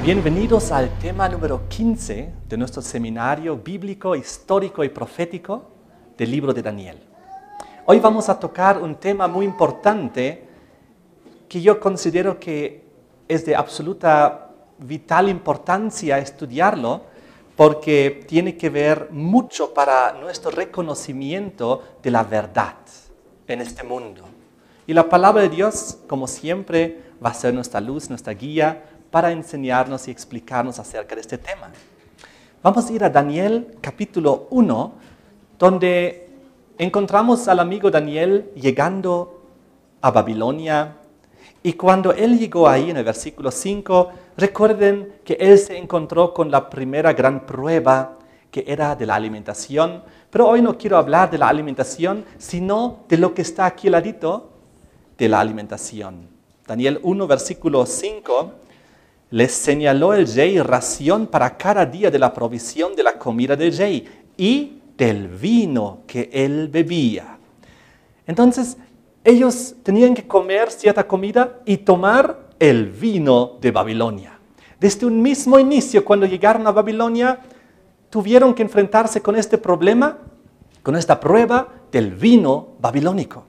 Bienvenidos al tema número 15 de nuestro seminario bíblico, histórico y profético del libro de Daniel. Hoy vamos a tocar un tema muy importante que yo considero que es de absoluta vital importancia estudiarlo porque tiene que ver mucho para nuestro reconocimiento de la verdad en este mundo. Y la palabra de Dios, como siempre, va a ser nuestra luz, nuestra guía para enseñarnos y explicarnos acerca de este tema. Vamos a ir a Daniel capítulo 1, donde encontramos al amigo Daniel llegando a Babilonia. Y cuando él llegó ahí, en el versículo 5, recuerden que él se encontró con la primera gran prueba, que era de la alimentación. Pero hoy no quiero hablar de la alimentación, sino de lo que está aquí al ladito, de la alimentación. Daniel 1, versículo 5, les señaló el rey ración para cada día de la provisión de la comida del rey y del vino que él bebía. Entonces, ellos tenían que comer cierta comida y tomar el vino de Babilonia. Desde un mismo inicio, cuando llegaron a Babilonia, tuvieron que enfrentarse con este problema, con esta prueba del vino babilónico.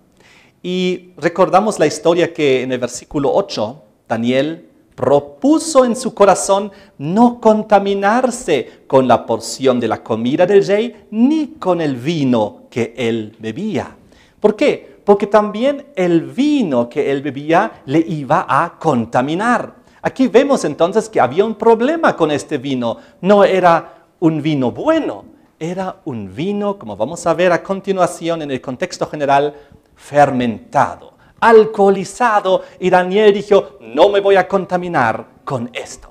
Y recordamos la historia que en el versículo 8, Daniel propuso en su corazón no contaminarse con la porción de la comida del rey ni con el vino que él bebía. ¿Por qué? Porque también el vino que él bebía le iba a contaminar. Aquí vemos entonces que había un problema con este vino. No era un vino bueno, era un vino, como vamos a ver a continuación en el contexto general, fermentado, alcoholizado, y Daniel dijo, no me voy a contaminar con esto.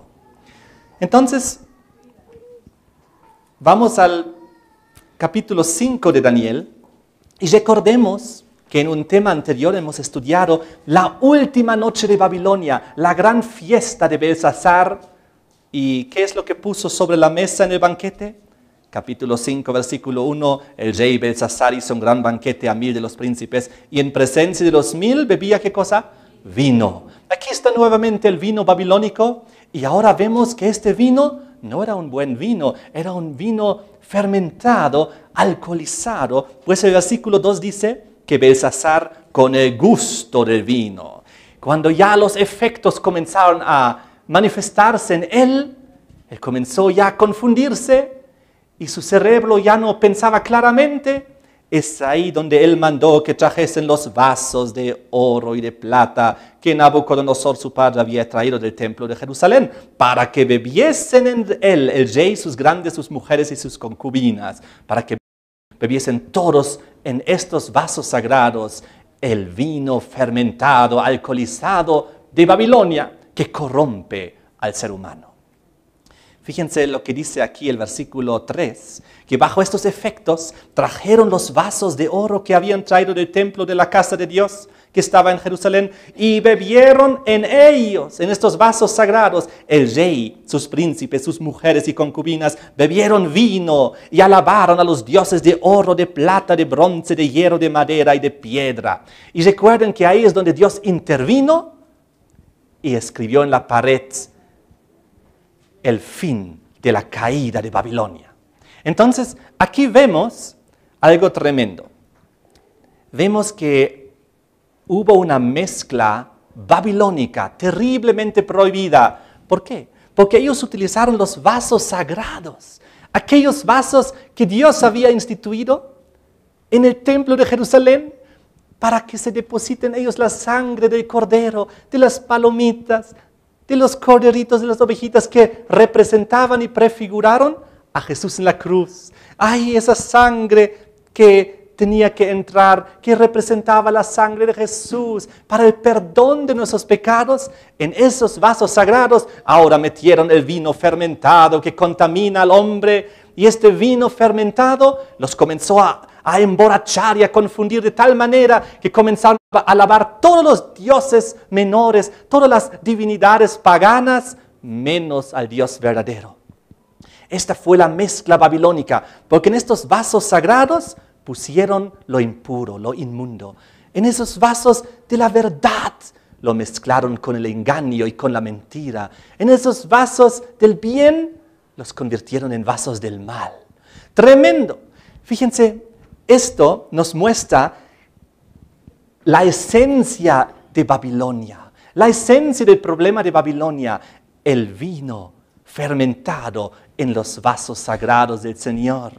Entonces, vamos al capítulo 5 de Daniel, y recordemos que en un tema anterior hemos estudiado la última noche de Babilonia, la gran fiesta de Belsasar. ¿Y qué es lo que puso sobre la mesa en el banquete? Capítulo 5, versículo 1, el rey Belsasar hizo un gran banquete a 1000 de los príncipes y en presencia de los 1000 bebía, ¿qué cosa? Vino. Aquí está nuevamente el vino babilónico y ahora vemos que este vino no era un buen vino, era un vino fermentado, alcoholizado, pues el versículo 2 dice que Belsasar con el gusto del vino. Cuando ya los efectos comenzaron a manifestarse en él comenzó ya a confundirse, y su cerebro ya no pensaba claramente, es ahí donde él mandó que trajesen los vasos de oro y de plata que Nabucodonosor su padre había traído del templo de Jerusalén, para que bebiesen en él el rey, sus grandes, sus mujeres y sus concubinas, para que bebiesen todos en estos vasos sagrados el vino fermentado, alcoholizado de Babilonia, que corrompe al ser humano. Fíjense lo que dice aquí el versículo 3, que bajo estos efectos trajeron los vasos de oro que habían traído del templo de la casa de Dios que estaba en Jerusalén y bebieron en ellos, en estos vasos sagrados, el rey, sus príncipes, sus mujeres y concubinas, bebieron vino y alabaron a los dioses de oro, de plata, de bronce, de hierro, de madera y de piedra. Y recuerden que ahí es donde Dios intervino y escribió en la pared el fin de la caída de Babilonia. Entonces, aquí vemos algo tremendo. Vemos que hubo una mezcla babilónica terriblemente prohibida. ¿Por qué? Porque ellos utilizaron los vasos sagrados, aquellos vasos que Dios había instituido en el templo de Jerusalén, para que se depositen ellos la sangre del cordero, de las palomitas, de los corderitos, de las ovejitas que representaban y prefiguraron a Jesús en la cruz. ¡Ay, esa sangre que tenía que entrar, que representaba la sangre de Jesús para el perdón de nuestros pecados! En esos vasos sagrados ahora metieron el vino fermentado que contamina al hombre, y este vino fermentado los comenzó a emborrachar y a confundir de tal manera que comenzaron a alabar todos los dioses menores, todas las divinidades paganas, menos al Dios verdadero. Esta fue la mezcla babilónica, porque en estos vasos sagrados pusieron lo impuro, lo inmundo. En esos vasos de la verdad lo mezclaron con el engaño y con la mentira. En esos vasos del bien, los convirtieron en vasos del mal. Tremendo. Fíjense, esto nos muestra la esencia de Babilonia, la esencia del problema de Babilonia, el vino fermentado en los vasos sagrados del Señor.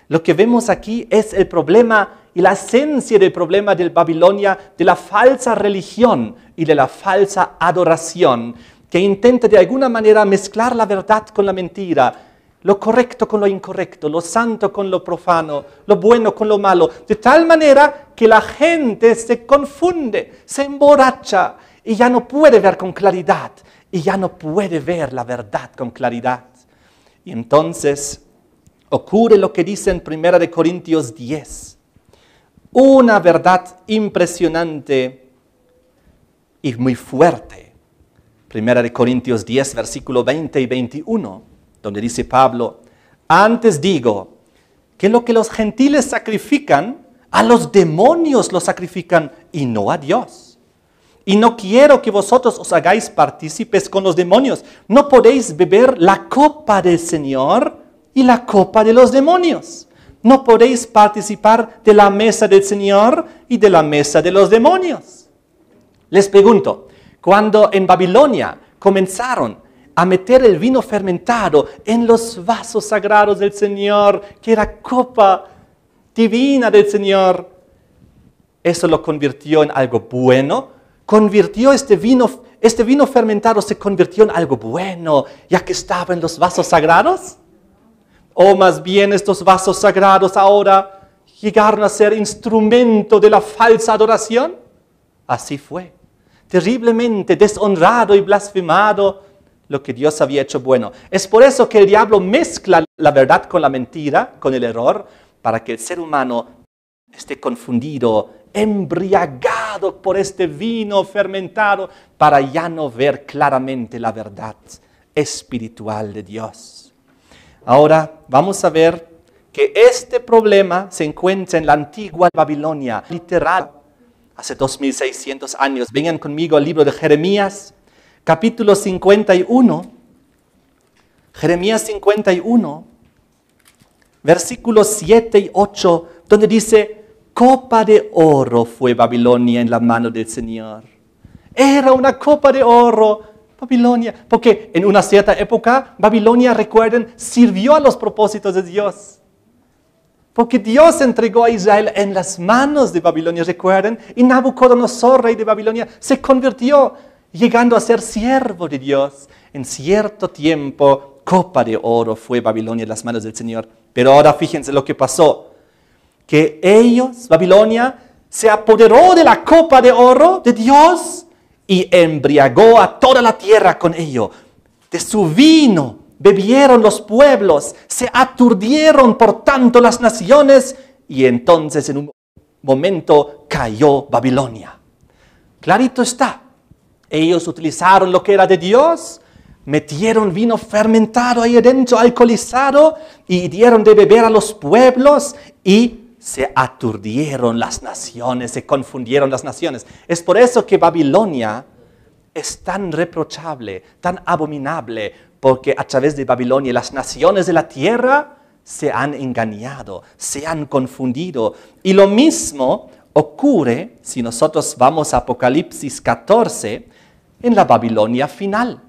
Lo que vemos aquí es el problema y la esencia del problema de Babilonia, de la falsa religión y de la falsa adoración, que intenta de alguna manera mezclar la verdad con la mentira, lo correcto con lo incorrecto, lo santo con lo profano, lo bueno con lo malo, de tal manera que la gente se confunde, se emborracha y ya no puede ver con claridad, y ya no puede ver la verdad con claridad. Y entonces ocurre lo que dice en 1 Corintios 10, una verdad impresionante y muy fuerte. 1 Corintios 10, versículo 20 y 21, donde dice Pablo, antes digo que lo que los gentiles sacrifican, a los demonios lo sacrifican y no a Dios. Y no quiero que vosotros os hagáis partícipes con los demonios. No podéis beber la copa del Señor y la copa de los demonios. No podéis participar de la mesa del Señor y de la mesa de los demonios. Les pregunto, cuando en Babilonia comenzaron a meter el vino fermentado en los vasos sagrados del Señor, que era copa divina del Señor, ¿eso lo convirtió en algo bueno? Convirtió este vino fermentado se convirtió en algo bueno, ya que estaba en los vasos sagrados. O más bien estos vasos sagrados ahora llegaron a ser instrumento de la falsa adoración. Así fue. Terriblemente deshonrado y blasfemado lo que Dios había hecho bueno. Es por eso que el diablo mezcla la verdad con la mentira, con el error, para que el ser humano esté confundido, embriagado por este vino fermentado, para ya no ver claramente la verdad espiritual de Dios. Ahora vamos a ver que este problema se encuentra en la antigua Babilonia, literal, hace 2600 años. Vengan conmigo al libro de Jeremías, capítulo 51. Jeremías 51, versículos 7 y 8, donde dice, copa de oro fue Babilonia en la mano del Señor. Era una copa de oro, Babilonia. Porque en una cierta época, Babilonia, recuerden, sirvió a los propósitos de Dios. Porque Dios entregó a Israel en las manos de Babilonia, recuerden. Y Nabucodonosor, rey de Babilonia, se convirtió, llegando a ser siervo de Dios. En cierto tiempo, copa de oro fue Babilonia en las manos del Señor. Pero ahora fíjense lo que pasó. Que ellos, Babilonia, se apoderó de la copa de oro de Dios y embriagó a toda la tierra con ello. De su vino bebieron los pueblos, se aturdieron por tanto las naciones y entonces en un momento cayó Babilonia. Clarito está, ellos utilizaron lo que era de Dios, metieron vino fermentado ahí adentro, alcoholizado, y dieron de beber a los pueblos y se aturdieron las naciones, se confundieron las naciones. Es por eso que Babilonia es tan reprochable, tan abominable, porque a través de Babilonia las naciones de la tierra se han engañado, se han confundido. Y lo mismo ocurre si nosotros vamos a Apocalipsis 14, en la Babilonia final,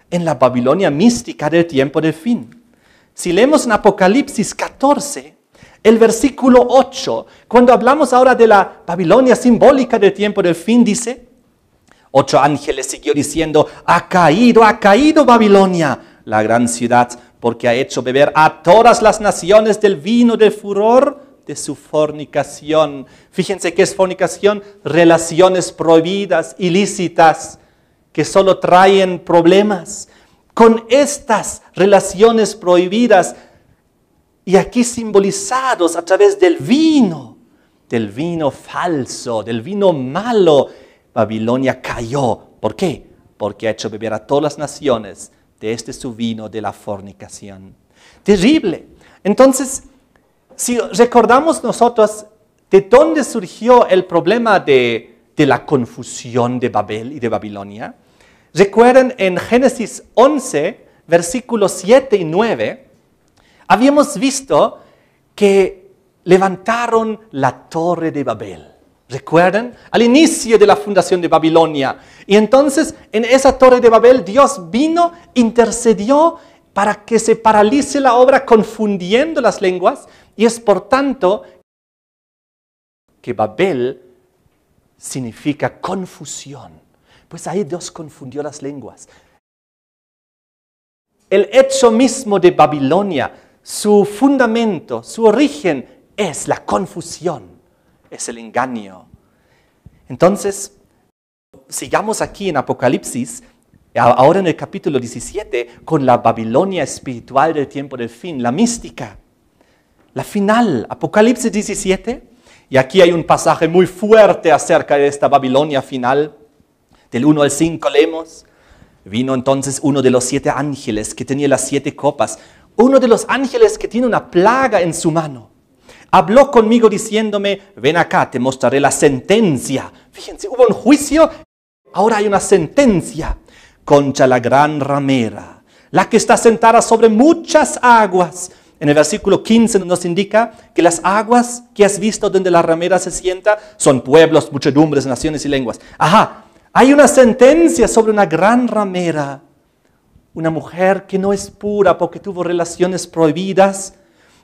en la Babilonia mística del tiempo del fin. Si leemos en Apocalipsis 14, el versículo 8, cuando hablamos ahora de la Babilonia simbólica del tiempo del fin, dice, 8 ángeles siguió diciendo, ha caído Babilonia, la gran ciudad, porque ha hecho beber a todas las naciones del vino del furor de su fornicación. Fíjense qué es fornicación, relaciones prohibidas, ilícitas, que solo traen problemas. Con estas relaciones prohibidas, y aquí simbolizados a través del vino falso, del vino malo, Babilonia cayó. ¿Por qué? Porque ha hecho beber a todas las naciones de este su vino de la fornicación. Terrible. Entonces, si recordamos nosotros de dónde surgió el problema de de la confusión de Babel y de Babilonia. Recuerden, en Génesis 11, versículos 7 y 9, habíamos visto que levantaron la torre de Babel. ¿Recuerdan? Al inicio de la fundación de Babilonia. Y entonces, en esa torre de Babel, Dios vino, intercedió para que se paralice la obra confundiendo las lenguas. Y es por tanto que Babel significa confusión. Pues ahí Dios confundió las lenguas. El hecho mismo de Babilonia, su fundamento, su origen, es la confusión, es el engaño. Entonces, sigamos aquí en Apocalipsis, ahora en el capítulo 17, con la Babilonia espiritual del tiempo del fin, la mística, la final, Apocalipsis 17. Y aquí hay un pasaje muy fuerte acerca de esta Babilonia final. Del 1 al 5 leemos. Vino entonces uno de los 7 ángeles que tenía las 7 copas. Uno de los ángeles que tiene una plaga en su mano. Habló conmigo diciéndome, ven acá, te mostraré la sentencia. Fíjense, hubo un juicio, ahora hay una sentencia contra la gran ramera, la que está sentada sobre muchas aguas. En el versículo 15 nos indica que las aguas que has visto donde la ramera se sienta son pueblos, muchedumbres, naciones y lenguas. Ajá, hay una sentencia sobre una gran ramera, una mujer que no es pura porque tuvo relaciones prohibidas.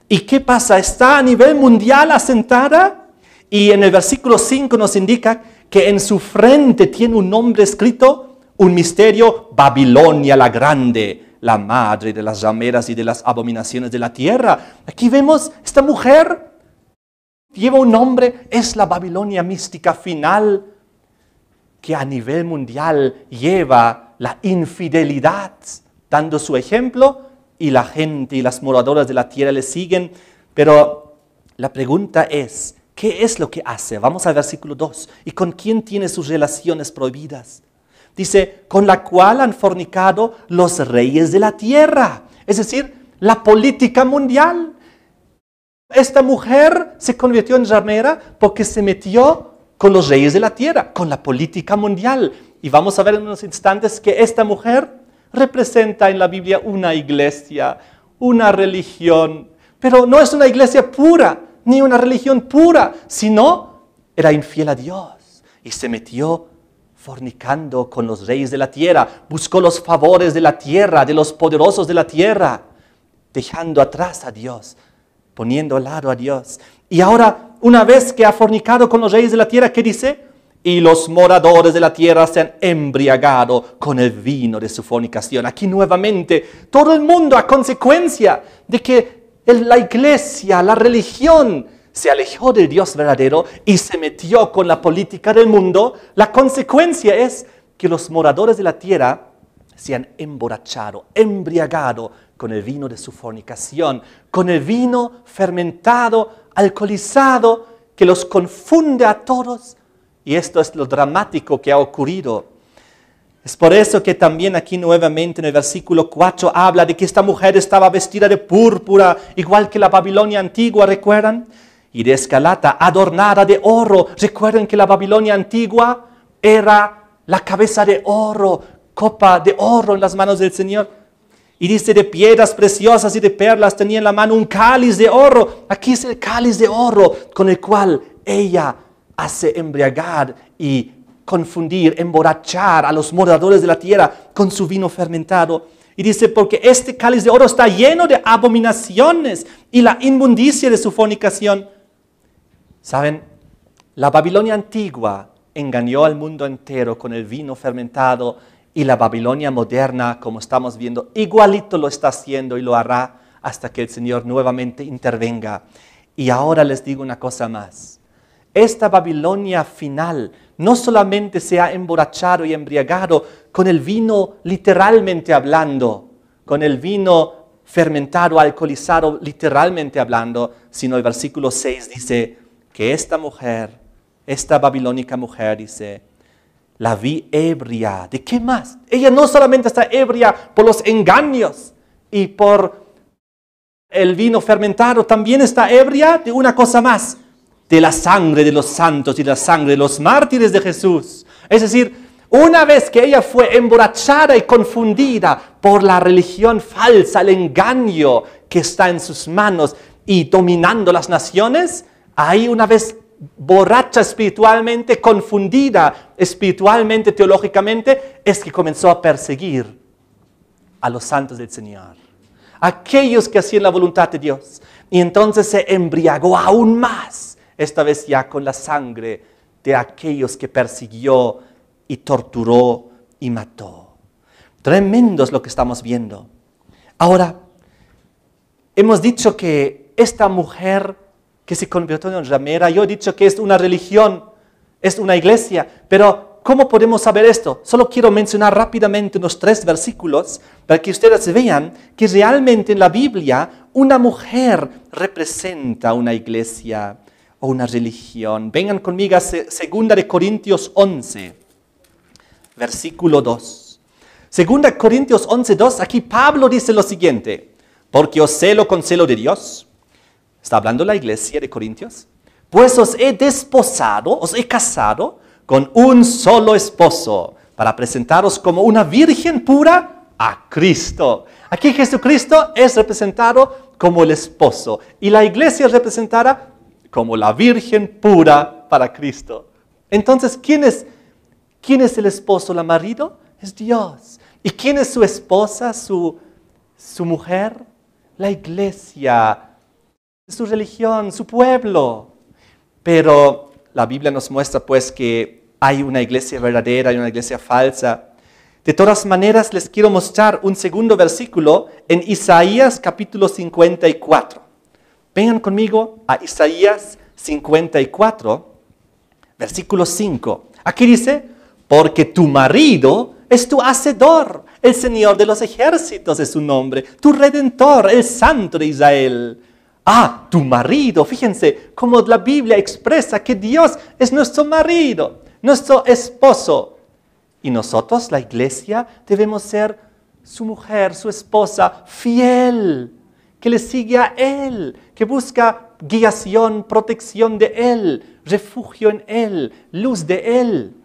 ¿Y qué pasa? Está a nivel mundial asentada y en el versículo 5 nos indica que en su frente tiene un nombre escrito, un misterio, Babilonia la Grande, la madre de las rameras y de las abominaciones de la tierra. Aquí vemos, esta mujer lleva un nombre, es la Babilonia mística final, que a nivel mundial lleva la infidelidad, dando su ejemplo, y la gente y las moradoras de la tierra le siguen. Pero la pregunta es, ¿qué es lo que hace? Vamos al versículo 2. ¿Y con quién tiene sus relaciones prohibidas? Dice, con la cual han fornicado los reyes de la tierra. Es decir, la política mundial. Esta mujer se convirtió en ramera porque se metió con los reyes de la tierra, con la política mundial. Y vamos a ver en unos instantes que esta mujer representa en la Biblia una iglesia, una religión. Pero no es una iglesia pura, ni una religión pura, sino era infiel a Dios y se metió fornicando con los reyes de la tierra, buscó los favores de la tierra, de los poderosos de la tierra, dejando atrás a Dios, poniendo al lado a Dios. Y ahora, una vez que ha fornicado con los reyes de la tierra, ¿qué dice? Y los moradores de la tierra se han embriagado con el vino de su fornicación. Aquí nuevamente, todo el mundo a consecuencia de que la iglesia, la religión, se alejó del Dios verdadero y se metió con la política del mundo, la consecuencia es que los moradores de la tierra se han emborrachado, embriagado con el vino de su fornicación, con el vino fermentado, alcoholizado, que los confunde a todos. Y esto es lo dramático que ha ocurrido. Es por eso que también aquí nuevamente en el versículo 4 habla de que esta mujer estaba vestida de púrpura, igual que la Babilonia antigua, ¿recuerdan? Y de escarlata, adornada de oro. Recuerden que la Babilonia antigua era la cabeza de oro, copa de oro en las manos del Señor. Y dice, de piedras preciosas y de perlas tenía en la mano un cáliz de oro. Aquí es el cáliz de oro con el cual ella hace embriagar y confundir, emborrachar a los moradores de la tierra con su vino fermentado. Y dice, porque este cáliz de oro está lleno de abominaciones y la inmundicia de su fornicación. ¿Saben? La Babilonia antigua engañó al mundo entero con el vino fermentado y la Babilonia moderna, como estamos viendo, igualito lo está haciendo y lo hará hasta que el Señor nuevamente intervenga. Y ahora les digo una cosa más. Esta Babilonia final no solamente se ha emborrachado y embriagado con el vino literalmente hablando, con el vino fermentado, alcoholizado literalmente hablando, sino el versículo 6 dice que esta mujer, esta babilónica mujer, dice, la vi ebria. ¿De qué más? Ella no solamente está ebria por los engaños y por el vino fermentado, también está ebria de una cosa más, de la sangre de los santos y de la sangre de los mártires de Jesús. Es decir, una vez que ella fue emborrachada y confundida por la religión falsa, el engaño que está en sus manos y dominando las naciones, ahí una vez borracha espiritualmente, confundida espiritualmente, teológicamente, es que comenzó a perseguir a los santos del Señor, aquellos que hacían la voluntad de Dios. Y entonces se embriagó aún más, esta vez ya con la sangre de aquellos que persiguió y torturó y mató. Tremendo es lo que estamos viendo. Ahora, hemos dicho que esta mujer que se convirtió en ramera, yo he dicho que es una religión, es una iglesia, pero ¿cómo podemos saber esto? Solo quiero mencionar rápidamente unos 3 versículos para que ustedes vean que realmente en la Biblia una mujer representa una iglesia o una religión. Vengan conmigo a 2 Corintios 11. Versículo 2. 2 Corintios 11, 2, aquí Pablo dice lo siguiente: porque os celo con celo de Dios. Está hablando la iglesia de Corintios. Pues os he desposado, os he casado con un solo esposo, para presentaros como una virgen pura a Cristo. Aquí Jesucristo es representado como el esposo, y la iglesia es representada como la virgen pura para Cristo. Entonces, ¿quién es el esposo, el marido? Es Dios. ¿Y quién es su esposa, su mujer? La iglesia, su religión, su pueblo. Pero la Biblia nos muestra pues que hay una iglesia verdadera y una iglesia falsa. De todas maneras, les quiero mostrar un segundo versículo en Isaías capítulo 54. Vengan conmigo a Isaías 54, versículo 5. Aquí dice: porque tu marido es tu hacedor, el Señor de los ejércitos es su nombre, tu Redentor, el Santo de Israel. Ah, tu marido, fíjense cómo la Biblia expresa que Dios es nuestro marido, nuestro esposo. Y nosotros, la iglesia, debemos ser su mujer, su esposa, fiel, que le sigue a Él, que busca guiación, protección de Él, refugio en Él, luz de Él.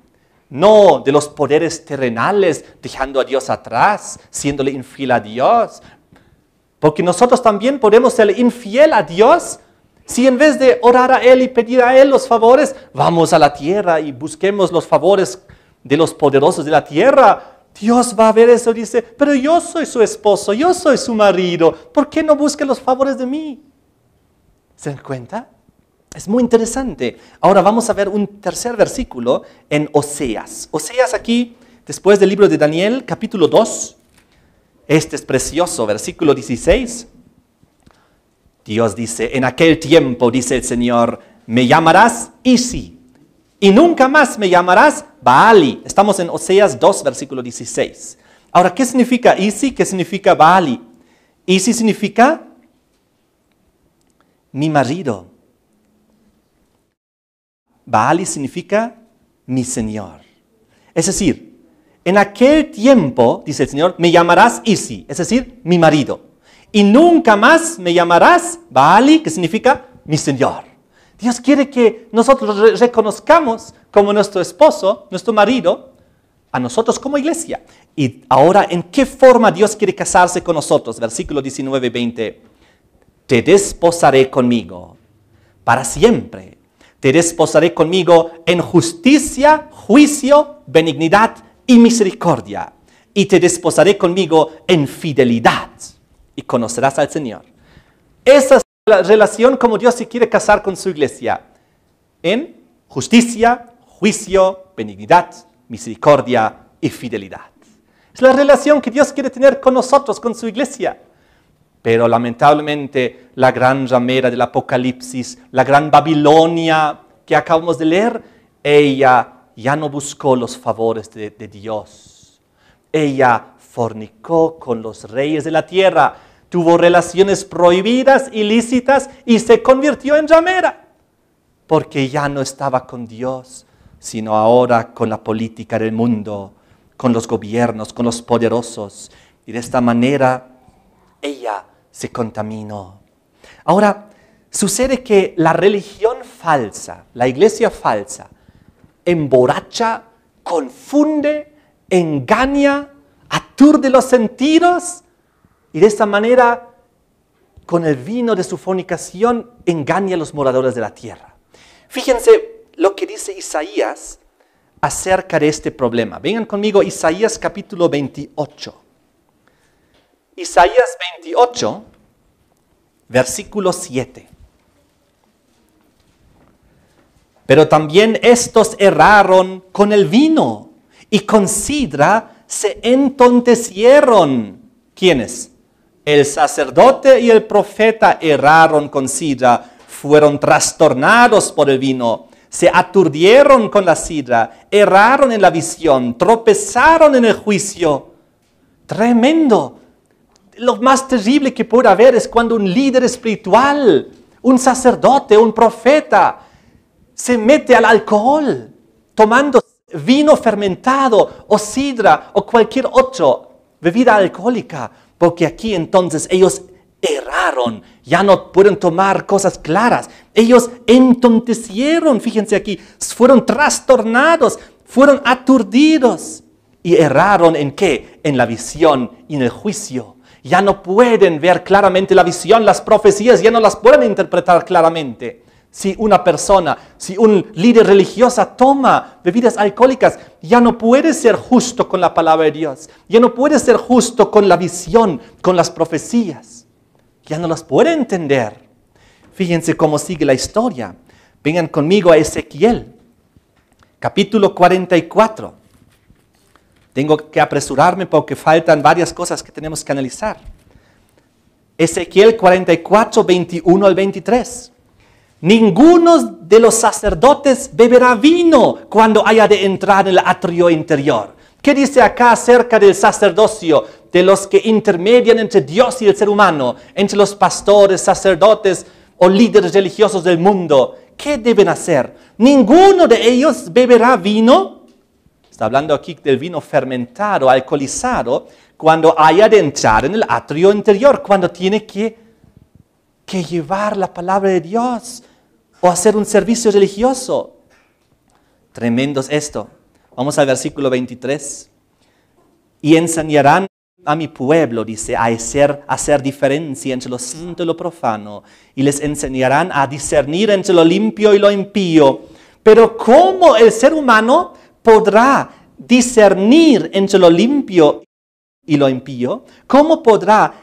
No de los poderes terrenales, dejando a Dios atrás, siéndole infiel a Dios. Porque nosotros también podemos ser infiel a Dios si en vez de orar a Él y pedir a Él los favores, vamos a la tierra y busquemos los favores de los poderosos de la tierra. Dios va a ver eso y dice: pero yo soy su esposo, yo soy su marido, ¿por qué no busca los favores de mí? ¿Se dan cuenta? Es muy interesante. Ahora vamos a ver un tercer versículo en Oseas. Oseas aquí, después del libro de Daniel, capítulo 2. Este es precioso, versículo 16. Dios dice: en aquel tiempo, dice el Señor, me llamarás Isi, y nunca más me llamarás Baali. Estamos en Oseas 2, versículo 16. Ahora, ¿qué significa Isi? ¿Qué significa Baali? Isi significa mi marido. Baali significa mi Señor. Es decir, en aquel tiempo, dice el Señor, me llamarás Isi, es decir, mi marido. Y nunca más me llamarás Baali, que significa mi Señor. Dios quiere que nosotros reconozcamos como nuestro esposo, nuestro marido, a nosotros como iglesia. Y ahora, ¿en qué forma Dios quiere casarse con nosotros? Versículo 19, 20. Te desposaré conmigo para siempre. Te desposaré conmigo en justicia, juicio, benignidad y misericordia. Y te desposaré conmigo en fidelidad. Y conocerás al Señor. Esa es la relación como Dios se quiere casar con su iglesia. En justicia, juicio, benignidad, misericordia y fidelidad. Es la relación que Dios quiere tener con nosotros, con su iglesia. Pero lamentablemente la gran ramera del Apocalipsis, la gran Babilonia que acabamos de leer, ella ya no buscó los favores de Dios. Ella fornicó con los reyes de la tierra, tuvo relaciones prohibidas, ilícitas y se convirtió en ramera. Porque ya no estaba con Dios, sino ahora con la política del mundo, con los gobiernos, con los poderosos. Y de esta manera ella se contaminó. Ahora, sucede que la religión falsa, la iglesia falsa, emborracha, confunde, engaña, aturde los sentidos y de esta manera, con el vino de su fornicación, engaña a los moradores de la tierra. Fíjense lo que dice Isaías acerca de este problema. Vengan conmigo, Isaías capítulo 28. Isaías 28, versículo 7. Pero también estos erraron con el vino y con sidra se entontecieron. ¿Quiénes? El sacerdote y el profeta erraron con sidra, fueron trastornados por el vino, se aturdieron con la sidra, erraron en la visión, tropezaron en el juicio. Tremendo. Lo más terrible que puede haber es cuando un líder espiritual, un sacerdote, un profeta, se mete al alcohol, tomando vino fermentado o sidra o cualquier otra bebida alcohólica, porque aquí entonces ellos erraron, ya no pueden tomar cosas claras. Ellos entontecieron, fíjense aquí, fueron trastornados, fueron aturdidos y erraron ¿en qué? En la visión y en el juicio. Ya no pueden ver claramente la visión, las profecías ya no las pueden interpretar claramente. Si una persona, si un líder religioso toma bebidas alcohólicas, ya no puede ser justo con la palabra de Dios. Ya no puede ser justo con la visión, con las profecías. Ya no las puede entender. Fíjense cómo sigue la historia. Vengan conmigo a Ezequiel, capítulo 44. Tengo que apresurarme porque faltan varias cosas que tenemos que analizar. Ezequiel 44, 21 al 23. Ninguno de los sacerdotes beberá vino cuando haya de entrar en el atrio interior. ¿Qué dice acá acerca del sacerdocio, de los que intermedian entre Dios y el ser humano, entre los pastores, sacerdotes o líderes religiosos del mundo? ¿Qué deben hacer? Ninguno de ellos beberá vino. Está hablando aquí del vino fermentado, alcoholizado, cuando haya de entrar en el atrio interior, cuando tiene que llevar la palabra de Dios o hacer un servicio religioso. Tremendo es esto. Vamos al versículo 23. Y enseñarán a mi pueblo, dice, a hacer diferencia entre lo santo y lo profano. Y les enseñarán a discernir entre lo limpio y lo impío. Pero ¿cómo el ser humano podrá discernir entre lo limpio y lo impío? ¿Cómo podrá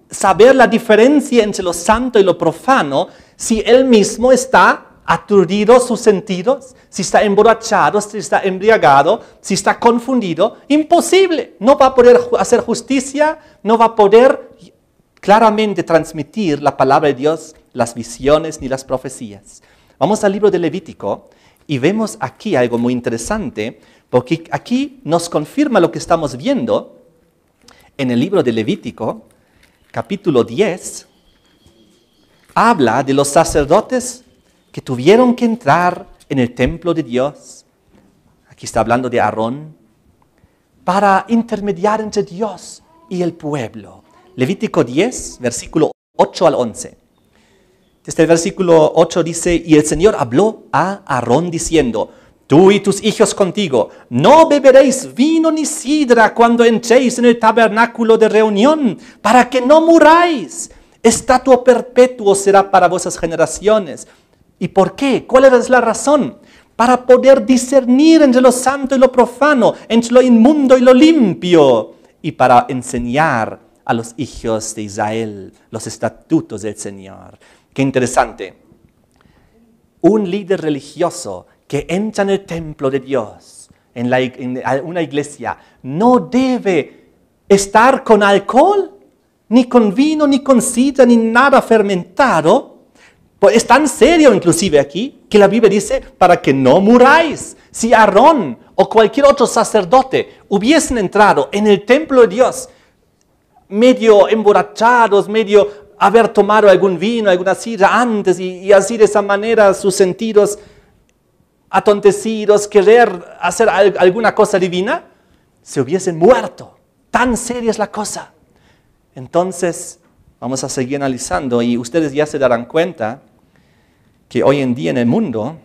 saber la diferencia entre lo santo y lo profano si él mismo está aturdido sus sentidos, si está emborrachado, si está embriagado, si está confundido? Imposible. No va a poder hacer justicia, no va a poder claramente transmitir la palabra de Dios, las visiones ni las profecías. Vamos al libro de Levítico y vemos aquí algo muy interesante, porque aquí nos confirma lo que estamos viendo en el libro de Levítico. Capítulo 10, habla de los sacerdotes que tuvieron que entrar en el templo de Dios. Aquí está hablando de Aarón, para intermediar entre Dios y el pueblo. Levítico 10, versículo 8 al 11. Desde el versículo 8 dice, y el Señor habló a Aarón diciendo, tú y tus hijos contigo, no beberéis vino ni sidra cuando entréis en el tabernáculo de reunión, para que no muráis. Estatuto perpetuo será para vuestras generaciones. ¿Y por qué? ¿Cuál es la razón? Para poder discernir entre lo santo y lo profano, entre lo inmundo y lo limpio, y para enseñar a los hijos de Israel los estatutos del Señor. Qué interesante. Un líder religioso que entra en el templo de Dios, en una iglesia, no debe estar con alcohol, ni con vino, ni con sidra, ni nada fermentado. Pues es tan serio inclusive aquí, que la Biblia dice, para que no muráis. Si Aarón o cualquier otro sacerdote hubiesen entrado en el templo de Dios, medio emborrachados, medio haber tomado algún vino, alguna sidra antes, y así de esa manera sus sentidos atontecidos, querer hacer alguna cosa divina, se hubiesen muerto. Tan seria es la cosa. Entonces, vamos a seguir analizando y ustedes ya se darán cuenta que hoy en día en el mundo,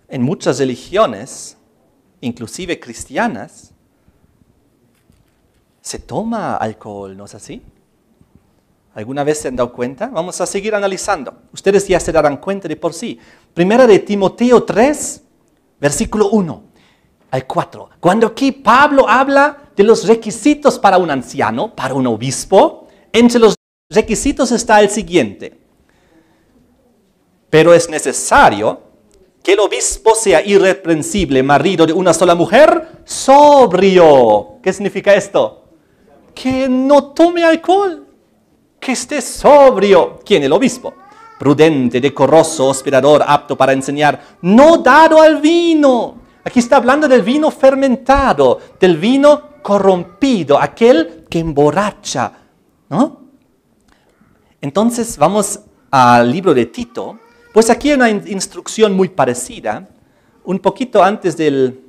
en muchas religiones, inclusive cristianas, se toma alcohol, ¿no es así? ¿Alguna vez se han dado cuenta? Vamos a seguir analizando. Ustedes ya se darán cuenta de por sí. Primera de Timoteo 3, versículo 1 al 4. Cuando aquí Pablo habla de los requisitos para un anciano, para un obispo, entre los requisitos está el siguiente. Pero es necesario que el obispo sea irreprensible, marido de una sola mujer, sobrio. ¿Qué significa esto? Que no tome alcohol. Que esté sobrio. ¿Quién? El obispo. Prudente, decoroso, hospedador, apto para enseñar, no dado al vino. Aquí está hablando del vino fermentado, del vino corrompido, aquel que emborracha, ¿no? Entonces vamos al libro de Tito. Pues aquí hay una instrucción muy parecida, un poquito antes del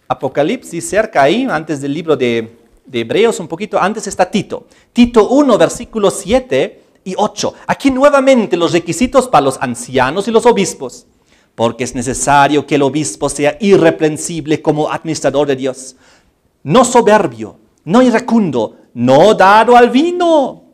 Apocalipsis, cerca ahí, antes del libro de Hebreos, un poquito antes está Tito. Tito 1, versículos 7 y 8. Aquí nuevamente los requisitos para los ancianos y los obispos. Porque es necesario que el obispo sea irreprensible como administrador de Dios. No soberbio, no iracundo, no dado al vino.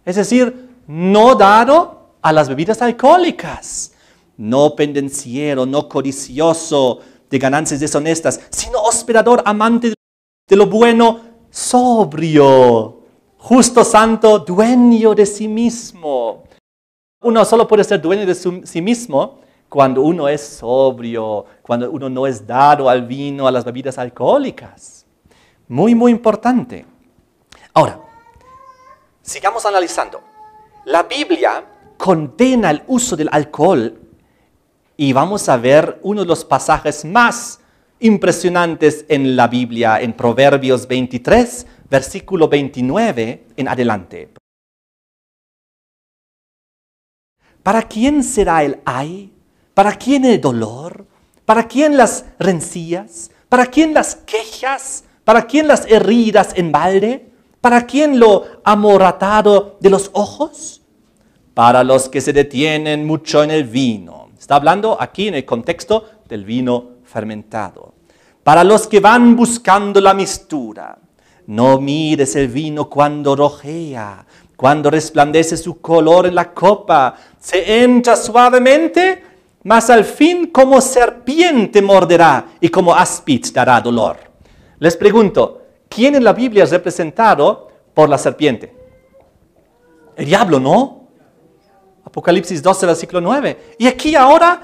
Es decir, no dado a las bebidas alcohólicas. No pendenciero, no codicioso de ganancias deshonestas, sino hospedador, amante de lo bueno, sobrio, justo, santo, dueño de sí mismo. Uno solo puede ser dueño de sí mismo cuando uno es sobrio, cuando uno no es dado al vino, a las bebidas alcohólicas. Muy, muy importante. Ahora, sigamos analizando. La Biblia condena el uso del alcohol y vamos a ver uno de los pasajes más impresionantes en la Biblia, en Proverbios 23, versículo 29 en adelante. ¿Para quién será el ay? ¿Para quién el dolor? ¿Para quién las rencillas? ¿Para quién las quejas? ¿Para quién las heridas en balde? ¿Para quién lo amoratado de los ojos? Para los que se detienen mucho en el vino. Está hablando aquí en el contexto del vino fermentado. Para los que van buscando la mistura. No mires el vino cuando rojea, cuando resplandece su color en la copa. Se entra suavemente, mas al fin como serpiente morderá y como áspid dará dolor. Les pregunto, ¿quién en la Biblia es representado por la serpiente? El diablo, ¿no? Apocalipsis 12, versículo 9. Y aquí ahora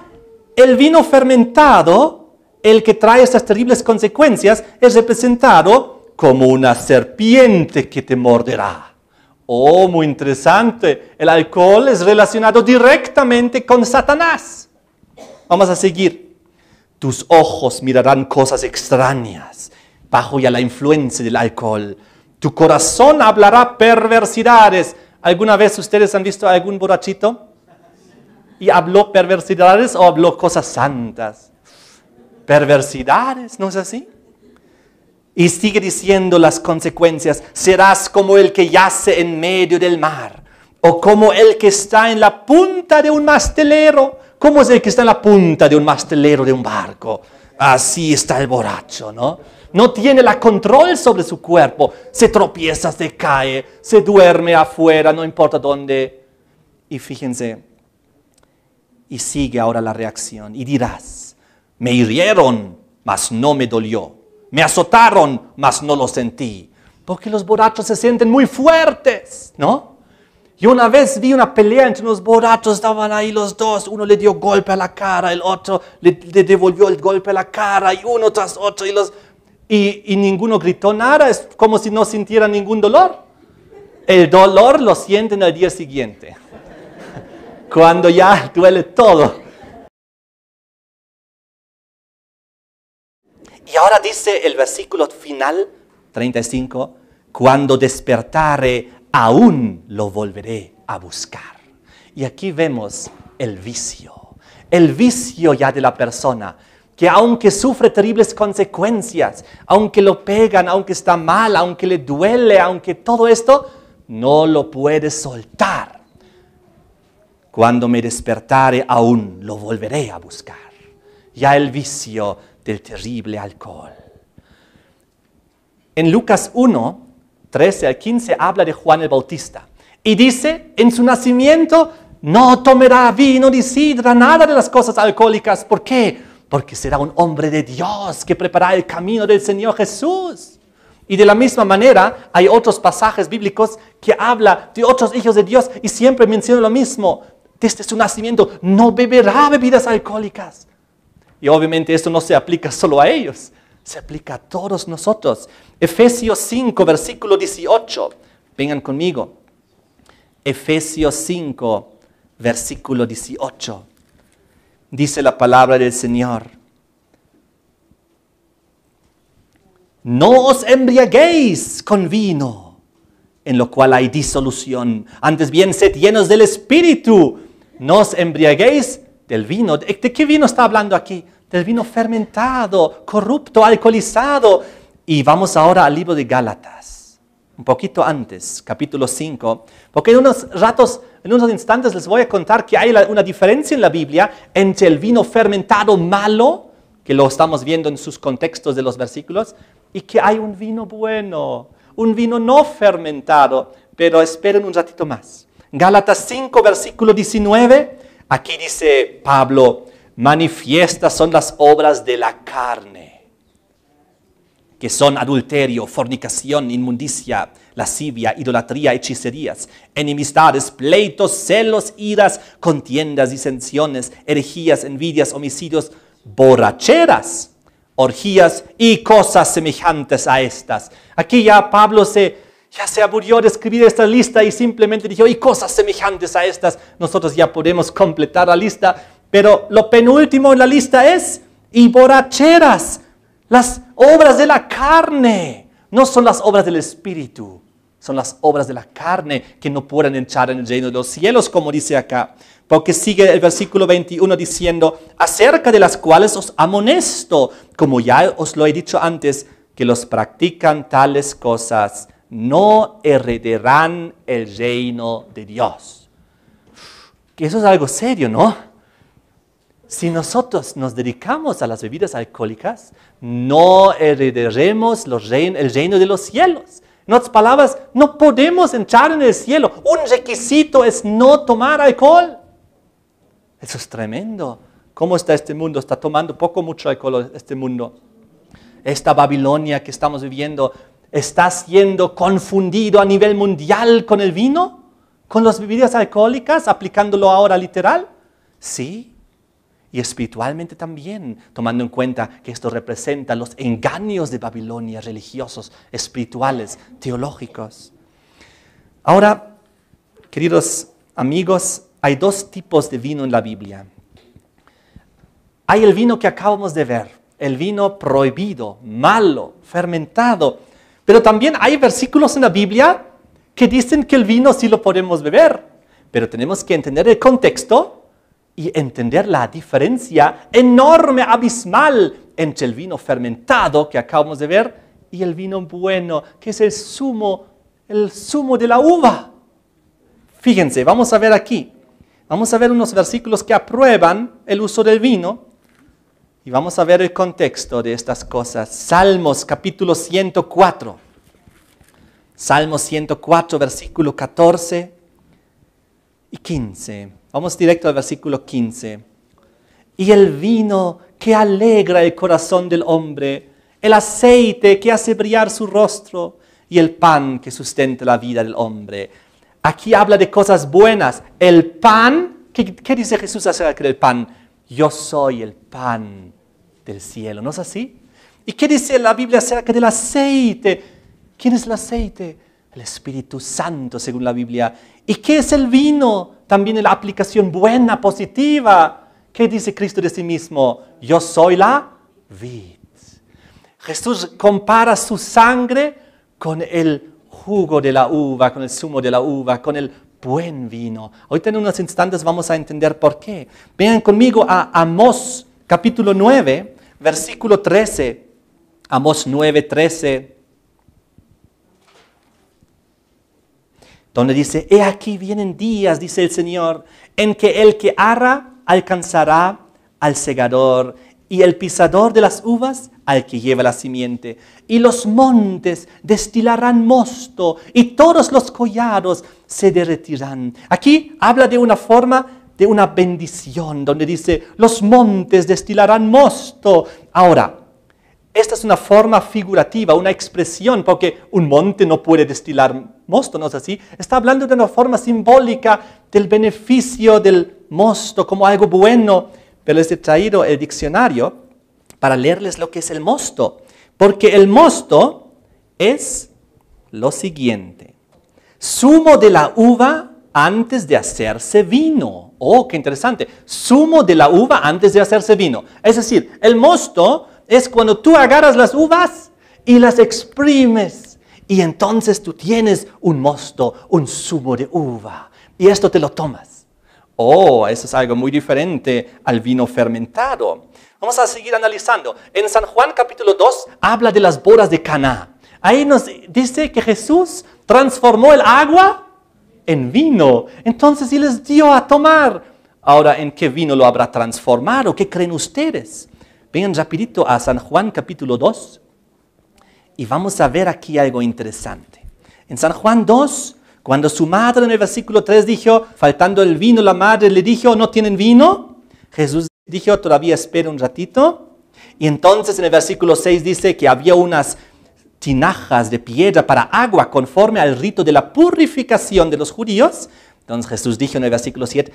el vino fermentado, el que trae estas terribles consecuencias, es representado como una serpiente que te morderá. Oh, muy interesante. El alcohol es relacionado directamente con Satanás. Vamos a seguir. Tus ojos mirarán cosas extrañas bajo ya la influencia del alcohol. Tu corazón hablará perversidades. ¿Alguna vez ustedes han visto a algún borrachito? ¿Y habló perversidades o habló cosas santas? Perversidades, ¿no es así? Y sigue diciendo las consecuencias. Serás como el que yace en medio del mar, o como el que está en la punta de un mastelero. ¿Cómo es el que está en la punta de un mastelero de un barco? Así está el borracho, ¿no? No tiene la control sobre su cuerpo. Se tropieza, se cae, se duerme afuera, no importa dónde. Y fíjense, y sigue ahora la reacción. Y dirás, me hirieron, mas no me dolió. Me azotaron, mas no lo sentí. Porque los borrachos se sienten muy fuertes, ¿no? Yo una vez vi una pelea entre unos borrachos, estaban ahí los dos, uno le dio golpe a la cara, el otro le devolvió el golpe a la cara, y uno tras otro, y ninguno gritó nada, es como si no sintieran ningún dolor. El dolor lo sienten al día siguiente, cuando ya duele todo. Y ahora dice el versículo final, 35, cuando despertare, aún lo volveré a buscar. Y aquí vemos el vicio ya de la persona, que aunque sufre terribles consecuencias, aunque lo pegan, aunque está mal, aunque le duele, aunque todo esto, no lo puede soltar. Cuando me despertare aún lo volveré a buscar. Ya el vicio del terrible alcohol. En Lucas 1, 13 al 15 habla de Juan el Bautista. Y dice, en su nacimiento no tomará vino ni sidra, nada de las cosas alcohólicas. ¿Por qué? Porque será un hombre de Dios que preparará el camino del Señor Jesús. Y de la misma manera hay otros pasajes bíblicos que hablan de otros hijos de Dios y siempre mencionan lo mismo. Desde su nacimiento no beberá bebidas alcohólicas. Y obviamente esto no se aplica solo a ellos, se aplica a todos nosotros. Efesios 5, versículo 18. Vengan conmigo. Efesios 5, versículo 18. Dice la palabra del Señor. No os embriaguéis con vino, en lo cual hay disolución. Antes bien, sed llenos del Espíritu. No os embriaguéis del vino. ¿De qué vino está hablando aquí? Del vino fermentado, corrupto, alcoholizado. Y vamos ahora al libro de Gálatas. Un poquito antes, capítulo 5. Porque en unos instantes les voy a contar que hay una diferencia en la Biblia entre el vino fermentado malo, que lo estamos viendo en sus contextos de los versículos, y que hay un vino bueno, un vino no fermentado. Pero esperen un ratito más. Gálatas 5, versículo 19, aquí dice Pablo, manifiestas son las obras de la carne, que son adulterio, fornicación, inmundicia, lascivia, idolatría, hechicerías, enemistades, pleitos, celos, iras, contiendas, disensiones, herejías, envidias, homicidios, borracheras, orgías y cosas semejantes a estas. Aquí ya Pablo ya se aburrió de escribir esta lista y simplemente dijo, y cosas semejantes a estas. Nosotros ya podemos completar la lista, pero lo penúltimo en la lista es, y borracheras, las obras de la carne. No son las obras del Espíritu, son las obras de la carne que no pueden entrar en el reino de los cielos, como dice acá. Porque sigue el versículo 21 diciendo, acerca de las cuales os amonesto, como ya os lo he dicho antes, que los practican tales cosas no heredarán el reino de Dios. Que eso es algo serio, ¿no? Si nosotros nos dedicamos a las bebidas alcohólicas, no heredaremos el reino de los cielos. En otras palabras, no podemos entrar en el cielo. Un requisito es no tomar alcohol. Eso es tremendo. ¿Cómo está este mundo? Está tomando mucho alcohol este mundo. Esta Babilonia que estamos viviendo está siendo confundido a nivel mundial con el vino, con las bebidas alcohólicas, aplicándolo ahora literal. Sí. Y espiritualmente también, tomando en cuenta que esto representa los engaños de Babilonia religiosos, espirituales, teológicos. Ahora, queridos amigos, hay dos tipos de vino en la Biblia. Hay el vino que acabamos de ver, el vino prohibido, malo, fermentado. Pero también hay versículos en la Biblia que dicen que el vino sí lo podemos beber. Pero tenemos que entender el contexto y entender la diferencia enorme, abismal, entre el vino fermentado que acabamos de ver y el vino bueno, que es el zumo de la uva. Fíjense, vamos a ver aquí. Vamos a ver unos versículos que aprueban el uso del vino y vamos a ver el contexto de estas cosas. Salmos capítulo 104. Salmos 104, versículo 14 y 15. Vamos directo al versículo 15. Y el vino que alegra el corazón del hombre, el aceite que hace brillar su rostro y el pan que sustenta la vida del hombre. Aquí habla de cosas buenas. El pan, ¿qué dice Jesús acerca del pan? Yo soy el pan del cielo, ¿no es así? ¿Y qué dice la Biblia acerca del aceite? ¿Quién es el aceite? El Espíritu Santo, según la Biblia. ¿Y qué es el vino? También la aplicación buena, positiva. ¿Qué dice Cristo de sí mismo? Yo soy la vid. Jesús compara su sangre con el jugo de la uva, con el zumo de la uva, con el buen vino. Ahorita en unos instantes vamos a entender por qué. Vean conmigo a Amós, capítulo 9, versículo 13. Amós 9, 13. donde dice, he aquí vienen días, dice el Señor, en que el que arra alcanzará al segador y el pisador de las uvas al que lleva la simiente. Y los montes destilarán mosto y todos los collados se derretirán. Aquí habla de una forma de una bendición, donde dice, los montes destilarán mosto. Ahora, esta es una forma figurativa, una expresión, porque un monte no puede destilar mosto, ¿no es así? Está hablando de una forma simbólica del beneficio del mosto como algo bueno. Pero les he traído el diccionario para leerles lo que es el mosto. Porque el mosto es lo siguiente. Zumo de la uva antes de hacerse vino. Oh, qué interesante. Zumo de la uva antes de hacerse vino. Es decir, el mosto es cuando tú agarras las uvas y las exprimes. Y entonces tú tienes un mosto, un zumo de uva. Y esto te lo tomas. Oh, eso es algo muy diferente al vino fermentado. Vamos a seguir analizando. En San Juan capítulo 2 habla de las bodas de Caná. Ahí nos dice que Jesús transformó el agua en vino. Entonces, y les dio a tomar. Ahora, ¿en qué vino lo habrá transformado? ¿Qué creen ustedes? Vengan rapidito a San Juan capítulo 2 y vamos a ver aquí algo interesante. En San Juan 2, cuando su madre en el versículo 3 dijo, faltando el vino, la madre le dijo, ¿no tienen vino? Jesús dijo, todavía espera un ratito. Y entonces en el versículo 6 dice que había unas tinajas de piedra para agua conforme al rito de la purificación de los judíos. Entonces Jesús dijo en el versículo 7,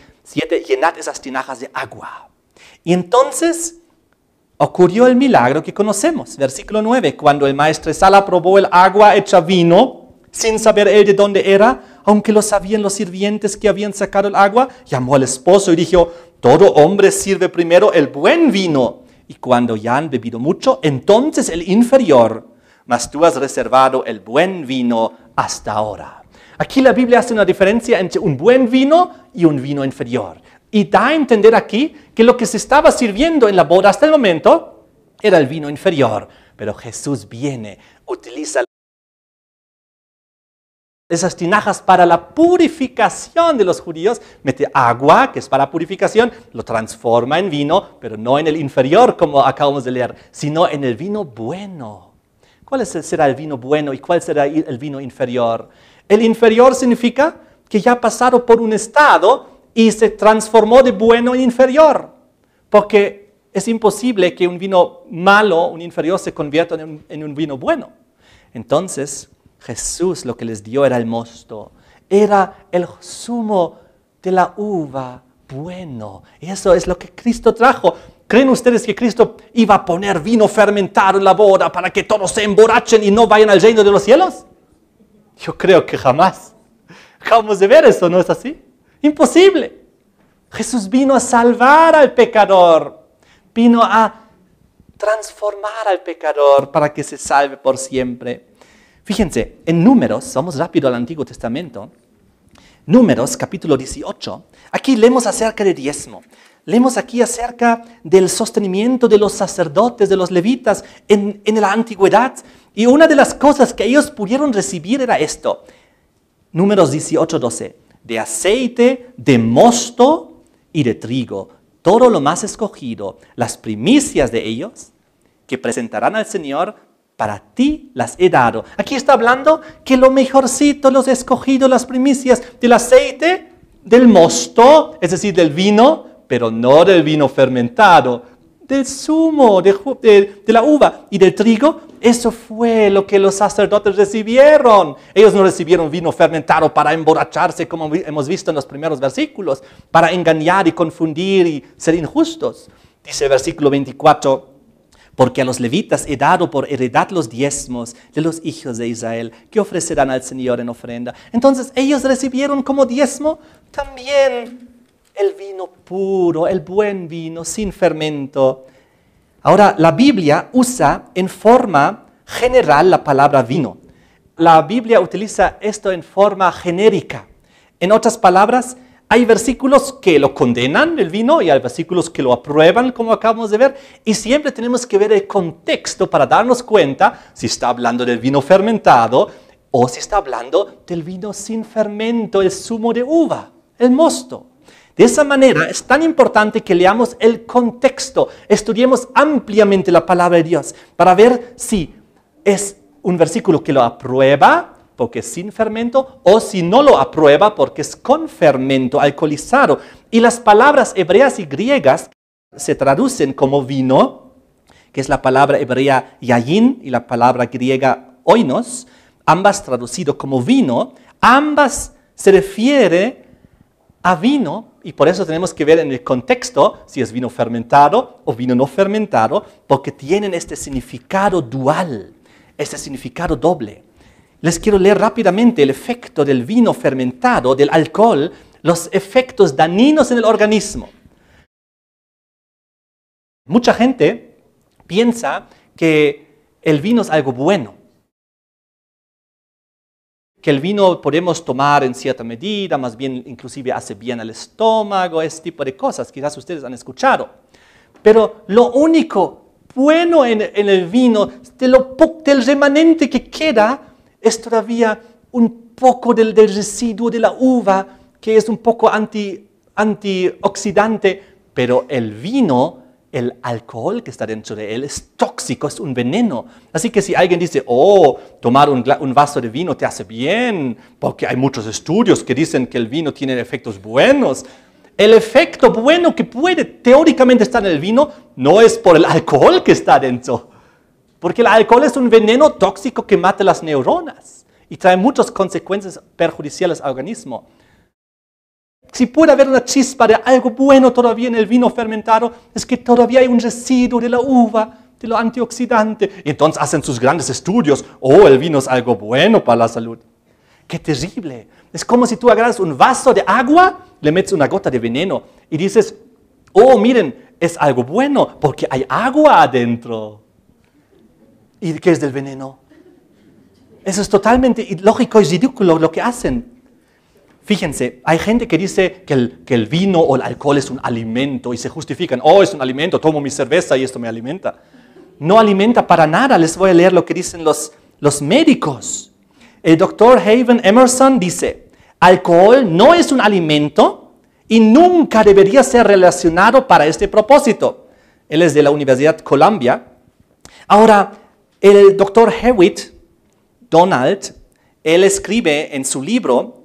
llenad esas tinajas de agua. Y entonces ocurrió el milagro que conocemos. Versículo 9, cuando el maestresala probó el agua hecha vino, sin saber él de dónde era, aunque lo sabían los sirvientes que habían sacado el agua, llamó al esposo y dijo, todo hombre sirve primero el buen vino, y cuando ya han bebido mucho, entonces el inferior, mas tú has reservado el buen vino hasta ahora. Aquí la Biblia hace una diferencia entre un buen vino y un vino inferior. Y da a entender aquí que lo que se estaba sirviendo en la boda hasta el momento era el vino inferior. Pero Jesús viene, utiliza esas tinajas para la purificación de los judíos, mete agua, que es para purificación, lo transforma en vino, pero no en el inferior, como acabamos de leer, sino en el vino bueno. ¿Cuál será el vino bueno y cuál será el vino inferior? El inferior significa que ya ha pasado por un estado y se transformó de bueno en inferior, porque es imposible que un vino malo, un inferior, se convierta en un vino bueno. Entonces, Jesús lo que les dio era el mosto, era el zumo de la uva bueno. Eso es lo que Cristo trajo. ¿Creen ustedes que Cristo iba a poner vino fermentado en la boda para que todos se emborrachen y no vayan al reino de los cielos? Yo creo que jamás. Acabamos de ver eso, ¿no es así? Imposible. Jesús vino a salvar al pecador, vino a transformar al pecador para que se salve por siempre. Fíjense, en Números, vamos rápido al Antiguo Testamento, Números capítulo 18, aquí leemos acerca del diezmo, leemos aquí acerca del sostenimiento de los sacerdotes, de los levitas en la antigüedad, y una de las cosas que ellos pudieron recibir era esto, Números 18, 12, de aceite, de mosto y de trigo, todo lo más escogido, las primicias de ellos, que presentarán al Señor, para ti las he dado. Aquí está hablando que lo mejorcito, los escogidos, las primicias del aceite, del mosto, es decir, del vino, pero no del vino fermentado, del zumo, de la uva y del trigo. Eso fue lo que los sacerdotes recibieron. Ellos no recibieron vino fermentado para emborracharse, como hemos visto en los primeros versículos, para engañar y confundir y ser injustos. Dice el versículo 24, porque a los levitas he dado por heredad los diezmos de los hijos de Israel, que ofrecerán al Señor en ofrenda. Entonces ellos recibieron como diezmo también el vino puro, el buen vino, sin fermento. Ahora, la Biblia usa en forma general la palabra vino. La Biblia utiliza esto en forma genérica. En otras palabras, hay versículos que lo condenan, el vino, y hay versículos que lo aprueban, como acabamos de ver, y siempre tenemos que ver el contexto para darnos cuenta si está hablando del vino fermentado o si está hablando del vino sin fermento, el zumo de uva, el mosto. De esa manera es tan importante que leamos el contexto, estudiemos ampliamente la palabra de Dios para ver si es un versículo que lo aprueba porque es sin fermento o si no lo aprueba porque es con fermento, alcoholizado. Y las palabras hebreas y griegas se traducen como vino, que es la palabra hebrea yayin y la palabra griega oinos, ambas traducido como vino, ambas se refiere a vino, y por eso tenemos que ver en el contexto si es vino fermentado o vino no fermentado, porque tienen este significado dual, este significado doble. Les quiero leer rápidamente el efecto del vino fermentado, del alcohol, los efectos dañinos en el organismo. Mucha gente piensa que el vino es algo bueno, que el vino podemos tomar en cierta medida, más bien inclusive hace bien al estómago, ese tipo de cosas, quizás ustedes han escuchado. Pero lo único bueno en el vino, del remanente que queda, es todavía un poco del residuo de la uva, que es un poco antioxidante, pero el vino, el alcohol que está dentro de él es tóxico, es un veneno. Así que si alguien dice, tomar un vaso de vino te hace bien, porque hay muchos estudios que dicen que el vino tiene efectos buenos, el efecto bueno que puede teóricamente estar en el vino no es por el alcohol que está dentro, porque el alcohol es un veneno tóxico que mata las neuronas y trae muchas consecuencias perjudiciales al organismo. Si puede haber una chispa de algo bueno todavía en el vino fermentado, es que todavía hay un residuo de la uva, de lo antioxidante. Y entonces hacen sus grandes estudios, el vino es algo bueno para la salud. ¡Qué terrible! Es como si tú agarras un vaso de agua, le metes una gota de veneno y dices, miren, es algo bueno porque hay agua adentro. ¿Y qué es del veneno? Eso es totalmente ilógico y ridículo lo que hacen. Fíjense, hay gente que dice que el vino o el alcohol es un alimento y se justifican, es un alimento, tomo mi cerveza y esto me alimenta. No alimenta para nada. Les voy a leer lo que dicen los médicos. El doctor Haven Emerson dice, alcohol no es un alimento y nunca debería ser relacionado para este propósito. Él es de la Universidad Columbia. Ahora, el doctor Hewitt Donald, él escribe en su libro,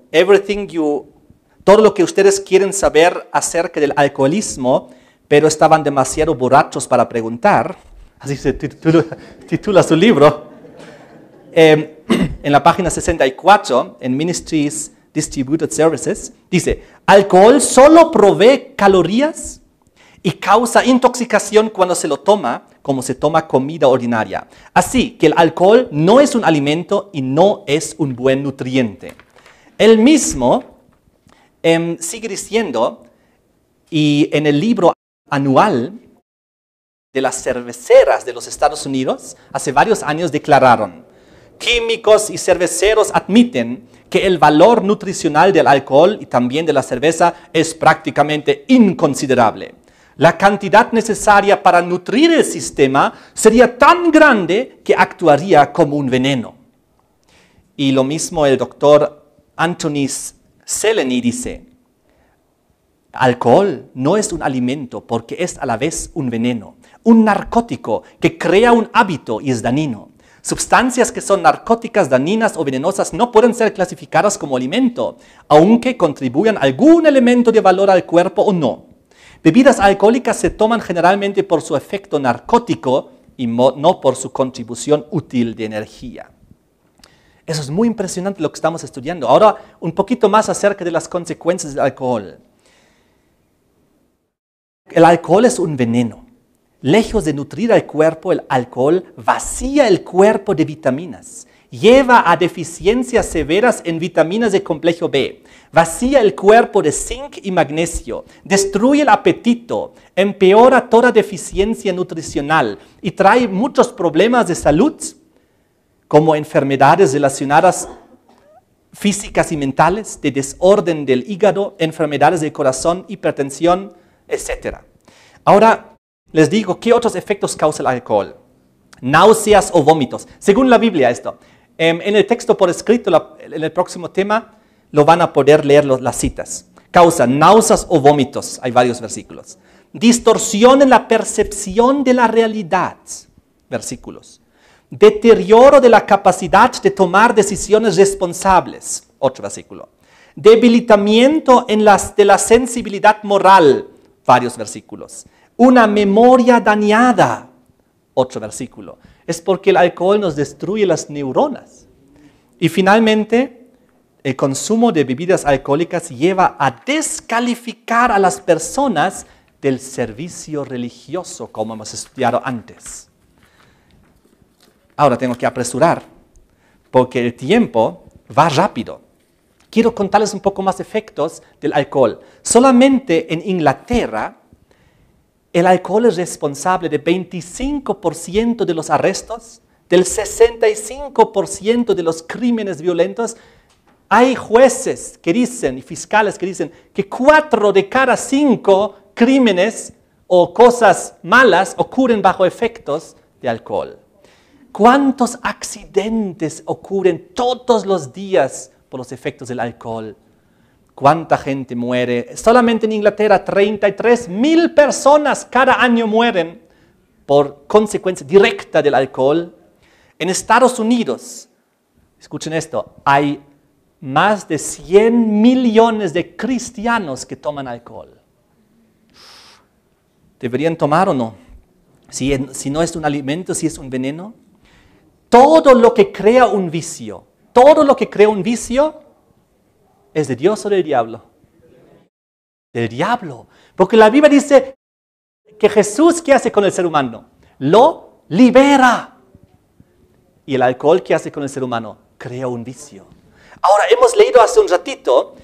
todo lo que ustedes quieren saber acerca del alcoholismo, pero estaban demasiado borrachos para preguntar. Así se titula su libro. En la página 64, en Ministries Distributed Services, dice, alcohol solo provee calorías y causa intoxicación cuando se lo toma, como se toma comida ordinaria. Así que el alcohol no es un alimento y no es un buen nutriente. Él mismo sigue diciendo, y en el libro anual de las cerveceras de los Estados Unidos, hace varios años declararon, químicos y cerveceros admiten que el valor nutricional del alcohol y también de la cerveza es prácticamente inconsiderable. La cantidad necesaria para nutrir el sistema sería tan grande que actuaría como un veneno. Y lo mismo el doctor Anthony Seleny dice, alcohol no es un alimento porque es a la vez un veneno, un narcótico que crea un hábito y es dañino. Sustancias que son narcóticas, dañinas o venenosas no pueden ser clasificadas como alimento, aunque contribuyan algún elemento de valor al cuerpo o no. Bebidas alcohólicas se toman generalmente por su efecto narcótico y no por su contribución útil de energía. Eso es muy impresionante lo que estamos estudiando. Ahora, un poquito más acerca de las consecuencias del alcohol. El alcohol es un veneno. Lejos de nutrir al cuerpo, el alcohol vacía el cuerpo de vitaminas. Lleva a deficiencias severas en vitaminas de complejo B. Vacía el cuerpo de zinc y magnesio. Destruye el apetito. Empeora toda deficiencia nutricional. Y trae muchos problemas de salud, como enfermedades relacionadas físicas y mentales, de desorden del hígado, enfermedades del corazón, hipertensión, etc. Ahora, les digo, ¿qué otros efectos causa el alcohol? Náuseas o vómitos. Según la Biblia esto, En el texto por escrito, en el próximo tema, lo van a poder leer las citas. Causa náuseas o vómitos, hay varios versículos. Distorsión en la percepción de la realidad, versículos. Deterioro de la capacidad de tomar decisiones responsables, otro versículo. Debilitamiento de la sensibilidad moral, varios versículos. Una memoria dañada, otro versículo. Es porque el alcohol nos destruye las neuronas. Y finalmente, el consumo de bebidas alcohólicas lleva a descalificar a las personas del servicio religioso, como hemos estudiado antes. Ahora tengo que apresurar, porque el tiempo va rápido. Quiero contarles un poco más efectos del alcohol. Solamente en Inglaterra, el alcohol es responsable de 25% de los arrestos, del 65% de los crímenes violentos. Hay jueces que dicen y fiscales que dicen que 4 de cada 5 crímenes o cosas malas ocurren bajo efectos de alcohol. ¿Cuántos accidentes ocurren todos los días por los efectos del alcohol? ¿Cuánta gente muere? Solamente en Inglaterra 33,000 personas cada año mueren por consecuencia directa del alcohol. En Estados Unidos, escuchen esto, hay más de 100 millones de cristianos que toman alcohol. ¿Deberían tomar o no? Si no es un alimento, si es un veneno. Todo lo que crea un vicio, ¿es de Dios o del diablo? Del diablo. Porque la Biblia dice que Jesús, ¿qué hace con el ser humano? Lo libera. Y el alcohol, ¿qué hace con el ser humano? Crea un vicio. Ahora, hemos leído hace un ratito,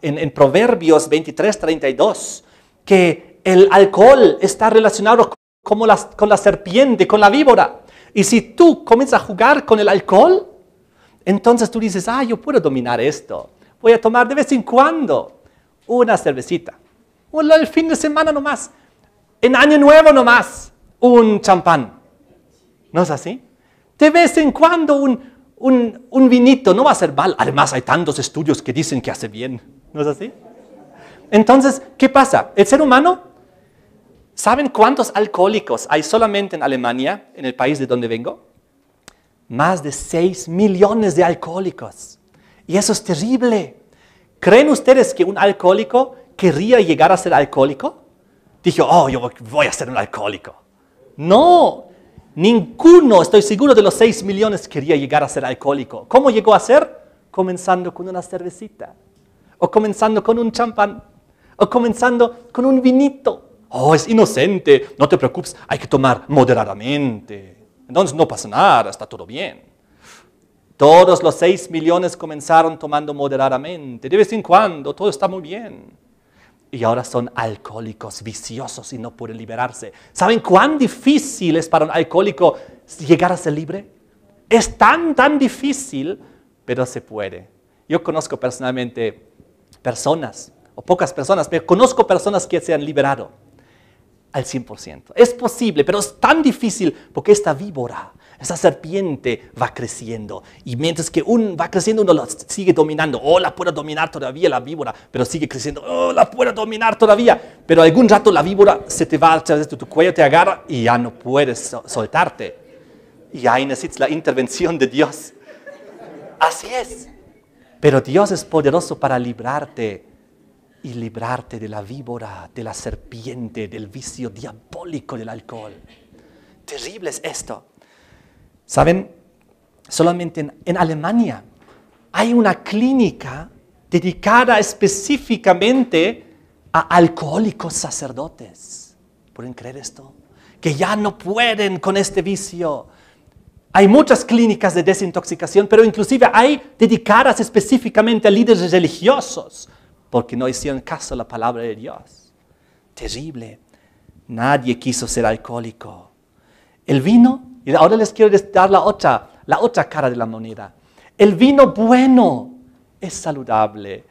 en Proverbios 23:32, que el alcohol está relacionado con la serpiente, con la víbora. Y si tú comienzas a jugar con el alcohol, entonces tú dices, yo puedo dominar esto. Voy a tomar de vez en cuando una cervecita. O el fin de semana nomás. En Año Nuevo nomás, un champán. ¿No es así? De vez en cuando un vinito, no va a ser mal. Además hay tantos estudios que dicen que hace bien. ¿No es así? Entonces, ¿qué pasa? El ser humano, ¿saben cuántos alcohólicos hay solamente en Alemania, en el país de donde vengo? Más de 6 millones de alcohólicos. Y eso es terrible. ¿Creen ustedes que un alcohólico querría llegar a ser alcohólico? Dijo, yo voy a ser un alcohólico. No, ninguno, estoy seguro, de los 6 millones quería llegar a ser alcohólico. ¿Cómo llegó a ser? Comenzando con una cervecita. O comenzando con un champán. O comenzando con un vinito. Es inocente, no te preocupes, hay que tomar moderadamente. Entonces no pasa nada, está todo bien. Todos los 6 millones comenzaron tomando moderadamente. De vez en cuando, todo está muy bien. Y ahora son alcohólicos viciosos y no pueden liberarse. ¿Saben cuán difícil es para un alcohólico llegar a ser libre? Es tan difícil, pero se puede. Yo conozco personalmente personas, o pocas personas, pero conozco personas que se han liberado al 100%. Es posible, pero es tan difícil porque esta víbora, esa serpiente va creciendo. Y mientras que va creciendo, uno la sigue dominando. La puedo dominar todavía la víbora, pero sigue creciendo. La puedo dominar todavía. Pero algún rato la víbora se te va a través de tu cuello, te agarra y ya no puedes soltarte. Y ahí necesitas la intervención de Dios. Así es. Pero Dios es poderoso para librarte. Y librarte de la víbora, de la serpiente, del vicio diabólico del alcohol. Terrible es esto. ¿Saben? Solamente en Alemania hay una clínica dedicada específicamente a alcohólicos sacerdotes. ¿Pueden creer esto? Que ya no pueden con este vicio. Hay muchas clínicas de desintoxicación, pero inclusive hay dedicadas específicamente a líderes religiosos, porque no hicieron caso a la palabra de Dios. Terrible. Nadie quiso ser alcohólico. El vino, y ahora les quiero dar la otra cara de la moneda. El vino bueno es saludable.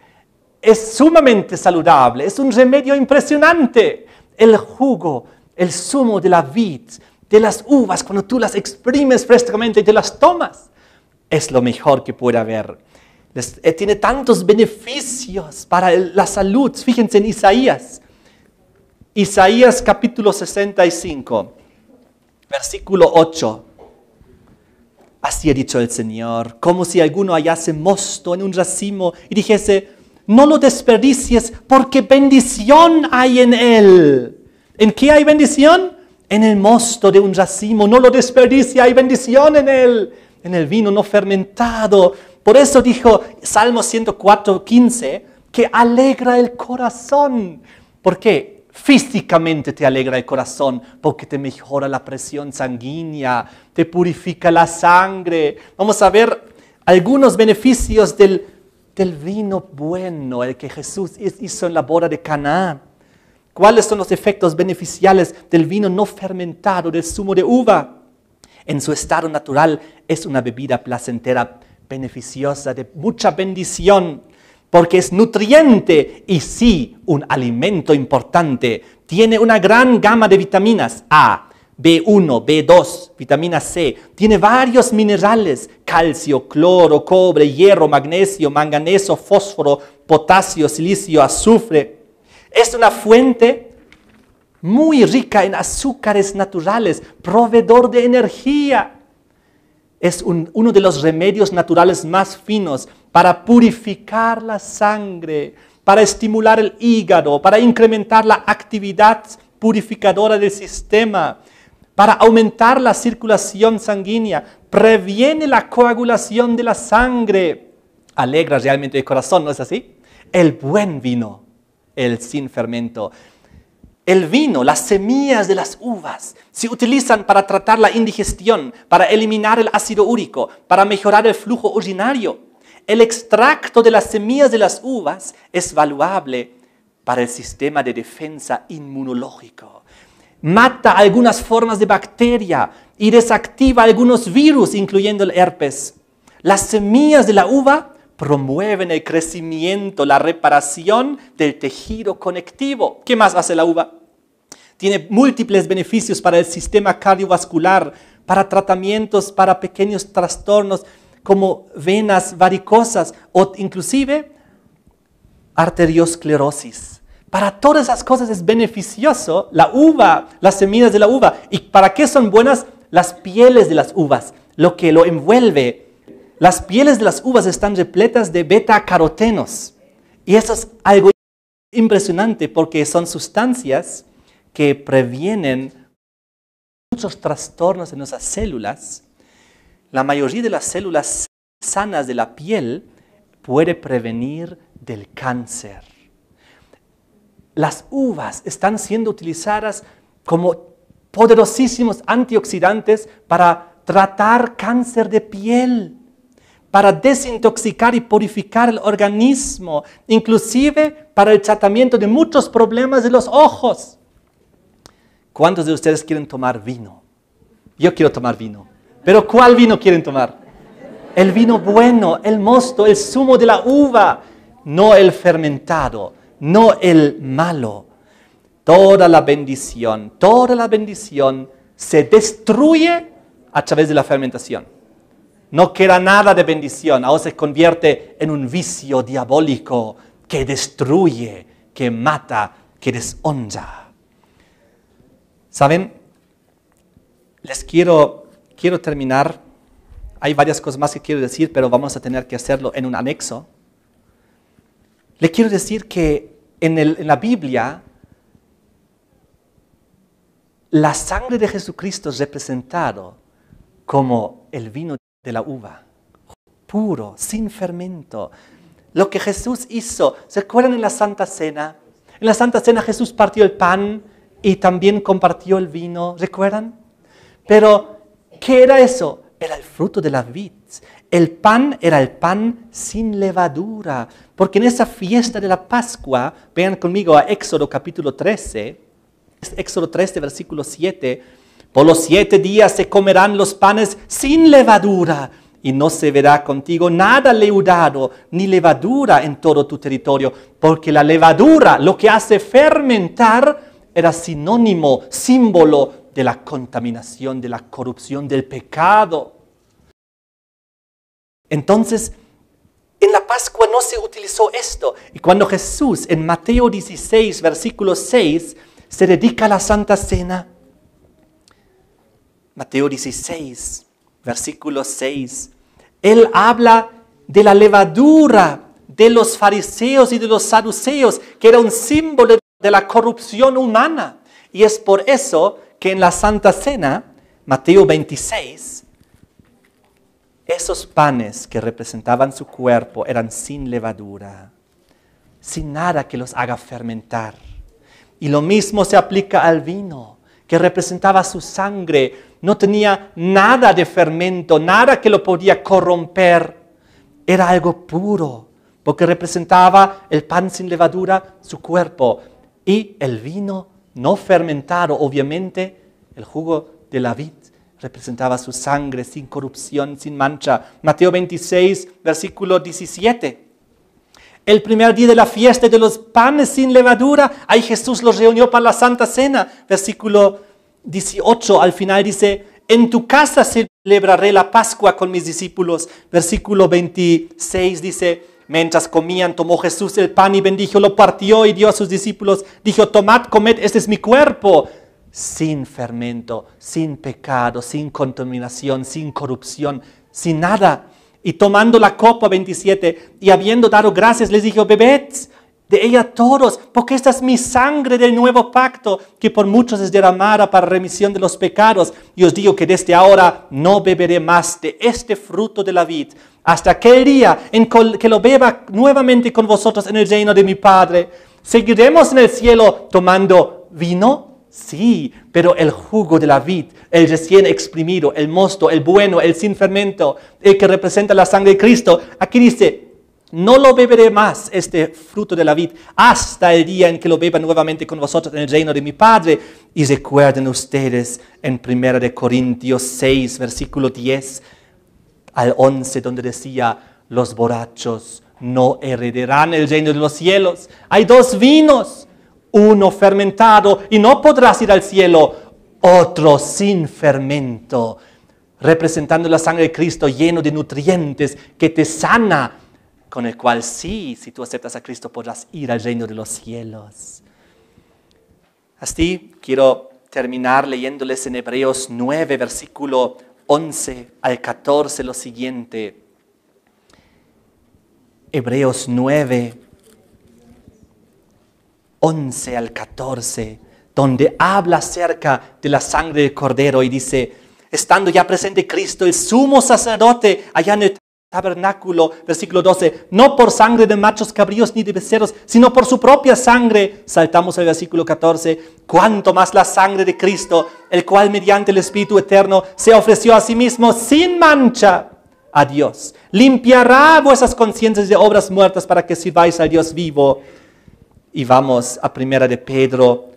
Es sumamente saludable. Es un remedio impresionante. El jugo, el zumo de la vid, de las uvas, cuando tú las exprimes frescamente y te las tomas. es lo mejor que puede haber. Tiene tantos beneficios para la salud. Fíjense en Isaías. Isaías capítulo 65, versículo 8. Así ha dicho el Señor, como si alguno hallase mosto en un racimo y dijese, no lo desperdicies porque bendición hay en él. ¿En qué hay bendición? En el mosto de un racimo. No lo desperdicie, hay bendición en él. En el vino no fermentado. Por eso dijo Salmo 104:15 que alegra el corazón. ¿Por qué? Físicamente te alegra el corazón porque te mejora la presión sanguínea, te purifica la sangre. Vamos a ver algunos beneficios del vino bueno, el que Jesús hizo en la boda de Caná. ¿Cuáles son los efectos beneficiales del vino no fermentado, del zumo de uva? En su estado natural es una bebida placentera, beneficiosa, de mucha bendición, porque es nutriente y sí, un alimento importante. Tiene una gran gama de vitaminas A, B1, B2, vitamina C. Tiene varios minerales, calcio, cloro, cobre, hierro, magnesio, manganeso, fósforo, potasio, silicio, azufre. Es una fuente muy rica en azúcares naturales, proveedor de energía. Es uno de los remedios naturales más finos para purificar la sangre, para estimular el hígado, para incrementar la actividad purificadora del sistema, para aumentar la circulación sanguínea, previene la coagulación de la sangre, alegra realmente el corazón, ¿no es así? El buen vino, el sin fermento. El vino, las semillas de las uvas, se utilizan para tratar la indigestión, para eliminar el ácido úrico, para mejorar el flujo urinario. El extracto de las semillas de las uvas es valuable para el sistema de defensa inmunológico. Mata algunas formas de bacteria y desactiva algunos virus, incluyendo el herpes. Las semillas de la uva promueven el crecimiento, la reparación del tejido conectivo. ¿Qué más hace la uva? Tiene múltiples beneficios para el sistema cardiovascular, para tratamientos, para pequeños trastornos como venas varicosas o inclusive arteriosclerosis. Para todas esas cosas es beneficioso la uva, las semillas de la uva. ¿Y para qué son buenas? Las pieles de las uvas, lo que lo envuelve. Las pieles de las uvas están repletas de beta-carotenos. Y eso es algo impresionante porque son sustancias que previenen muchos trastornos en nuestras células. La mayoría de las células sanas de la piel puede prevenir del cáncer. Las uvas están siendo utilizadas como poderosísimos antioxidantes para tratar cáncer de piel, para desintoxicar y purificar el organismo, inclusive para el tratamiento de muchos problemas de los ojos. ¿Cuántos de ustedes quieren tomar vino? Yo quiero tomar vino. ¿Pero cuál vino quieren tomar? El vino bueno, el mosto, el zumo de la uva, no el fermentado, no el malo. Toda la bendición se destruye a través de la fermentación. No queda nada de bendición, ahora se convierte en un vicio diabólico que destruye, que mata, que deshonra. ¿Saben? Les quiero terminar. Hay varias cosas más que quiero decir, pero vamos a tener que hacerlo en un anexo. Les quiero decir que en la Biblia, la sangre de Jesucristo es representado como el vino de la uva, puro, sin fermento. Lo que Jesús hizo, ¿se acuerdan en la Santa Cena? En la Santa Cena Jesús partió el pan y también compartió el vino, ¿recuerdan? Pero, ¿qué era eso? Era el fruto de la vid. El pan era el pan sin levadura, porque en esa fiesta de la Pascua, vean conmigo a Éxodo capítulo 13, Éxodo 13, versículo 7, por los 7 días se comerán los panes sin levadura, y no se verá contigo nada leudado, ni levadura en todo tu territorio, porque la levadura, lo que hace fermentar, era sinónimo, símbolo de la contaminación, de la corrupción, del pecado. Entonces, en la Pascua no se utilizó esto. Y cuando Jesús, en Mateo 16, versículo 6, se dedica a la Santa Cena, Mateo 16, versículo 6, Él habla de la levadura de los fariseos y de los saduceos, que era un símbolo de la corrupción humana. Y es por eso que en la Santa Cena, Mateo 26, esos panes que representaban su cuerpo eran sin levadura, sin nada que los haga fermentar. Y lo mismo se aplica al vino, que representaba su sangre. No tenía nada de fermento, nada que lo podía corromper. Era algo puro, porque representaba el pan sin levadura, su cuerpo. Y el vino no fermentado, obviamente, el jugo de la vid, representaba su sangre sin corrupción, sin mancha. Mateo 26, versículo 17. El primer día de la fiesta de los panes sin levadura, ahí Jesús los reunió para la Santa Cena. Versículo 18, al final dice, en tu casa celebraré la Pascua con mis discípulos. Versículo 26 dice, mientras comían, tomó Jesús el pan y bendijo, lo partió y dio a sus discípulos. Dijo, tomad, comed, este es mi cuerpo. Sin fermento, sin pecado, sin contaminación, sin corrupción, sin nada. Y tomando la copa, 27, y habiendo dado gracias, les dijo, bebed de ella todos, porque esta es mi sangre del nuevo pacto, que por muchos es derramada para remisión de los pecados. Y os digo que desde ahora no beberé más de este fruto de la vid, hasta aquel día en que lo beba nuevamente con vosotros en el reino de mi Padre. ¿Seguiremos en el cielo tomando vino? Sí, pero el jugo de la vid, el recién exprimido, el mosto, el bueno, el sin fermento, el que representa la sangre de Cristo. Aquí dice, no lo beberé más, este fruto de la vid, hasta el día en que lo beba nuevamente con vosotros en el reino de mi Padre. Y recuerden ustedes en 1 Corintios 6, versículo 10 al 11, donde decía, los borrachos no heredarán el reino de los cielos. Hay dos vinos, uno fermentado y no podrás ir al cielo, otro sin fermento, representando la sangre de Cristo lleno de nutrientes que te sana, con el cual sí, si tú aceptas a Cristo podrás ir al reino de los cielos. Así quiero terminar leyéndoles en Hebreos 9, versículo 11 al 14 lo siguiente. Hebreos 9, 11 al 14, donde habla acerca de la sangre del Cordero y dice, estando ya presente Cristo, el sumo sacerdote, allá en el tabernáculo, versículo 12, no por sangre de machos cabríos ni de becerros, sino por su propia sangre. Saltamos al versículo 14, cuanto más la sangre de Cristo, el cual mediante el Espíritu Eterno se ofreció a sí mismo sin mancha a Dios, limpiará vuestras conciencias de obras muertas para que sirváis al Dios vivo. Y vamos a 1 de Pedro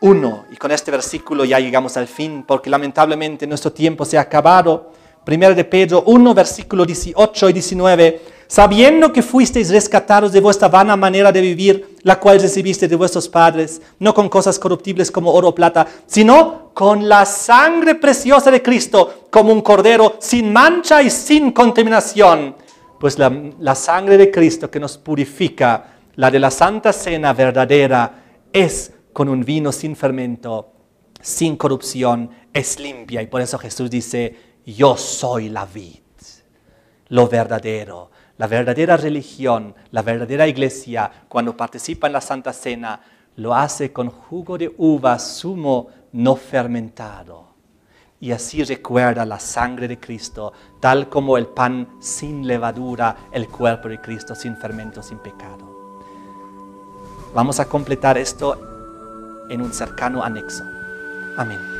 1, y con este versículo ya llegamos al fin, porque lamentablemente nuestro tiempo se ha acabado. 1 de Pedro 1, versículo 18 y 19, sabiendo que fuisteis rescatados de vuestra vana manera de vivir, la cual recibiste de vuestros padres, no con cosas corruptibles como oro o plata, sino con la sangre preciosa de Cristo, como un cordero sin mancha y sin contaminación. Pues la sangre de Cristo que nos purifica, la de la Santa Cena verdadera, es con un vino sin fermento, sin corrupción, es limpia. Y por eso Jesús dice, yo soy la vid, lo verdadero. La verdadera religión, la verdadera iglesia, cuando participa en la Santa Cena, lo hace con jugo de uva zumo no fermentado. Y así recuerda la sangre de Cristo, tal como el pan sin levadura, el cuerpo de Cristo sin fermento, sin pecado. Vamos a completar esto en un cercano anexo. Amén.